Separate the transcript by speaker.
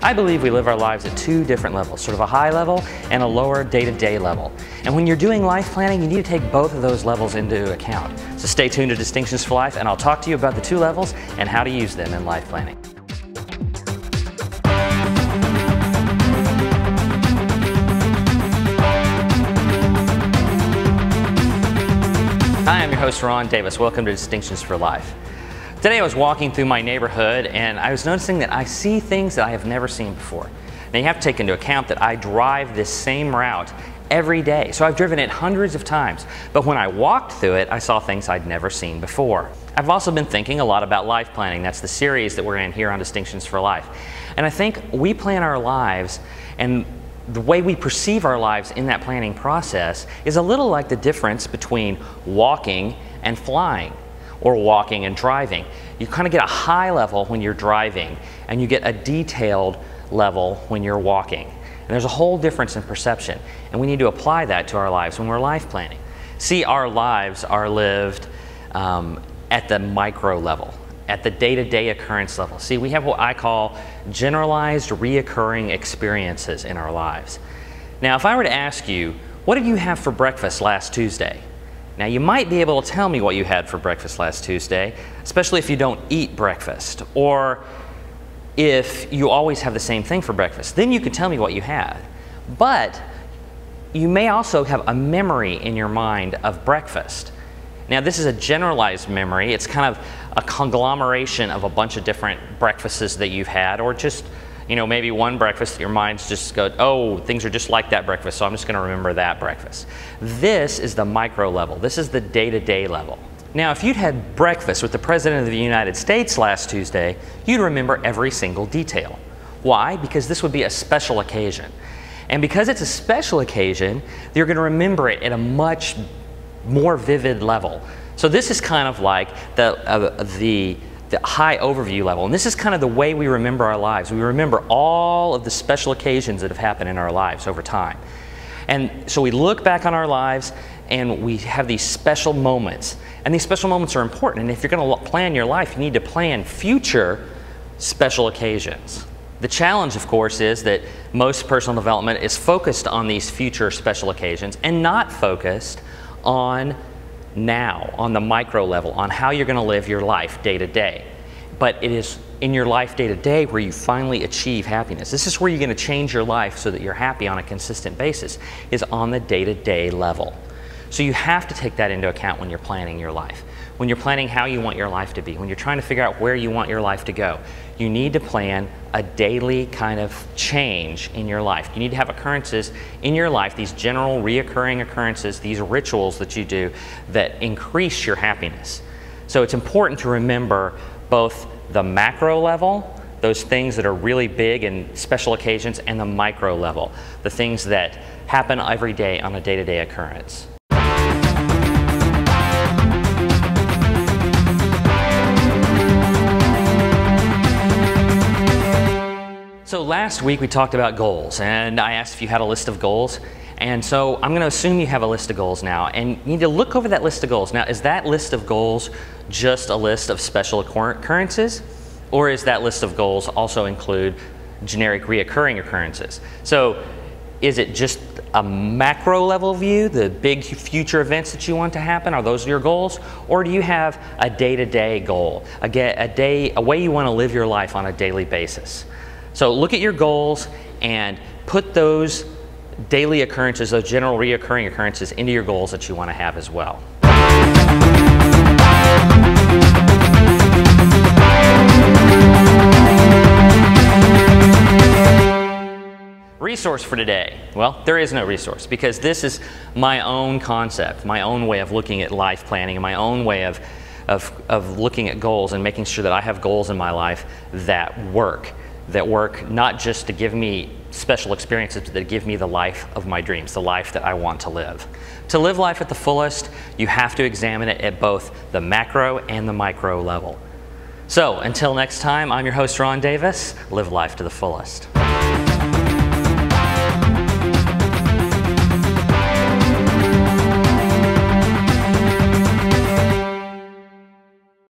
Speaker 1: I believe we live our lives at two different levels, sort of a high level and a lower day-to-day level. And when you're doing life planning, you need to take both of those levels into account. So stay tuned to Distinctions for Life, and I'll talk to you about the two levels and how to use them in life planning. Hi, I'm your host, Ron Davis. Welcome to Distinctions for Life. Today I was walking through my neighborhood and I was noticing that I see things that I have never seen before. Now you have to take into account that I drive this same route every day. So I've driven it hundreds of times. But when I walked through it, I saw things I'd never seen before. I've also been thinking a lot about life planning. That's the series that we're in here on Distinctions for Life. And I think we plan our lives, and the way we perceive our lives in that planning process is a little like the difference between walking and flying, or walking and driving. You kind of get a high level when you're driving, and you get a detailed level when you're walking. And there's a whole difference in perception, and we need to apply that to our lives when we're life planning. See, our lives are lived at the micro level, at the day-to-day occurrence level. See, we have what I call generalized reoccurring experiences in our lives. Now, if I were to ask you, what did you have for breakfast last Tuesday? Now, you might be able to tell me what you had for breakfast last Tuesday, especially if you don't eat breakfast, or if you always have the same thing for breakfast. Then you could tell me what you had. But you may also have a memory in your mind of breakfast. Now, this is a generalized memory. It's kind of a conglomeration of a bunch of different breakfasts that you've had, or just, you know, maybe one breakfast that your mind's just go, oh, things are just like that breakfast, so I'm just going to remember that breakfast. This is the micro level. This is the day-to-day level. Now, if you'd had breakfast with the President of the United States last Tuesday, you'd remember every single detail. Why? Because this would be a special occasion. And because it's a special occasion, you're going to remember it at a much more vivid level. So this is kind of like the high overview level, and this is kind of the way we remember our lives. We remember all of the special occasions that have happened in our lives over time. And so we look back on our lives and we have these special moments, and these special moments are important. And if you're going to plan your life, you need to plan future special occasions. The challenge, of course, is that most personal development is focused on these future special occasions and not focused on now, on the micro level, on how you're going to live your life day to day. But it is in your life day to day where you finally achieve happiness. This is where you're going to change your life so that you're happy on a consistent basis, is on the day-to-day level. So you have to take that into account when you're planning your life. When you're planning how you want your life to be, when you're trying to figure out where you want your life to go, you need to plan a daily kind of change in your life. You need to have occurrences in your life, these general reoccurring occurrences, these rituals that you do that increase your happiness. So it's important to remember both the macro level, those things that are really big and special occasions, and the micro level, the things that happen every day on a day-to-day occurrence. So last week we talked about goals, and I asked if you had a list of goals, and so I'm going to assume you have a list of goals now, and you need to look over that list of goals. Now, is that list of goals just a list of special occurrences, or is that list of goals also include generic reoccurring occurrences? So is it just a macro level view, the big future events that you want to happen? Are those your goals? Or do you have a day-to-day goal, a way you want to live your life on a daily basis? So look at your goals and put those daily occurrences, those general reoccurring occurrences, into your goals that you want to have as well. Resource for today. Well, there is no resource, because this is my own concept, my own way of looking at life planning, and my own way of looking at goals and making sure that I have goals in my life that work not just to give me special experiences, but that give me the life of my dreams, the life that I want to live. To live life at the fullest, you have to examine it at both the macro and the micro level. So until next time, I'm your host, Ron Davis. Live life to the fullest.